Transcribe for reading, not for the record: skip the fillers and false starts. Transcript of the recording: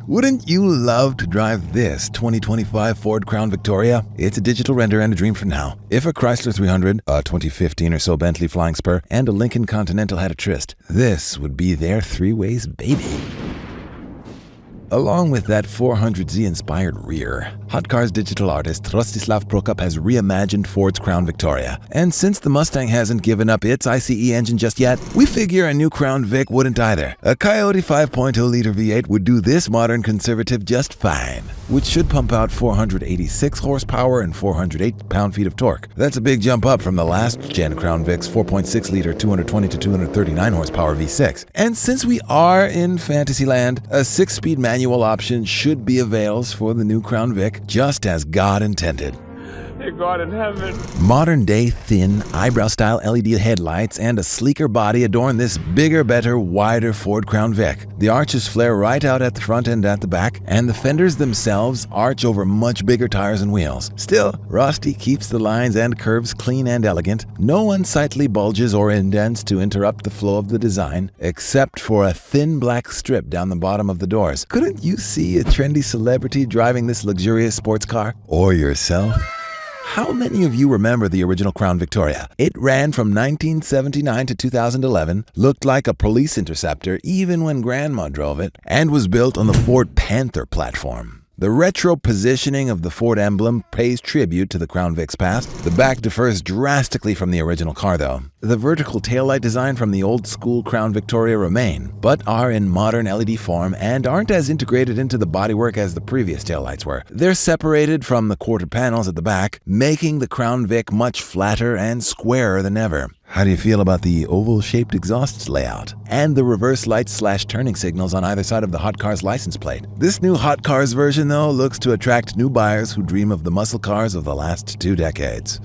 Wouldn't you love to drive this 2025 Ford Crown Victoria? It's a digital render and a dream for now. If a Chrysler 300, a 2015 or so Bentley Flying Spur, and a Lincoln Continental had a tryst, this would be their three-ways baby. Along with that 400Z-inspired rear, HotCars digital artist Rostislav Prokop has reimagined Ford's Crown Victoria. And since the Mustang hasn't given up its ICE engine just yet, we figure a new Crown Vic wouldn't either. A Coyote 5.0-liter V8 would do this modern conservative just fine, which should pump out 486 horsepower and 408 pound-feet of torque. That's a big jump up from the last-gen Crown Vic's 4.6-liter 220 to 239 horsepower V6. And since we are in Fantasyland, a 6-speed manual option should be avails for the new Crown Vic, just as God intended. Hey, God in heaven. Modern-day, thin, eyebrow-style LED headlights and a sleeker body adorn this bigger, better, wider Ford Crown Vic. The arches flare right out at the front and at the back, and the fenders themselves arch over much bigger tires and wheels. Still, Rusty keeps the lines and curves clean and elegant. No unsightly bulges or indents to interrupt the flow of the design, except for a thin black strip down the bottom of the doors. Couldn't you see a trendy celebrity driving this luxurious sports car? Or yourself? How many of you remember the original Crown Victoria? It ran from 1979 to 2011, looked like a Police Interceptor even when Grandma drove it, and was built on the Ford Panther Platform. The retro positioning of the Ford emblem pays tribute to the Crown Vic's past. The back differs drastically from the original car, though. The vertical taillight design from the old-school Crown Victoria remain, but are in modern LED form and aren't as integrated into the bodywork as the previous taillights were. They're separated from the quarter panels at the back, making the Crown Vic much flatter and squarer than ever. How do you feel about the oval-shaped exhaust layout and the reverse lights/turning signals on either side of the HotCars license plate? This new HotCars version, though, looks to attract new buyers who dream of the muscle cars of the last 2 decades.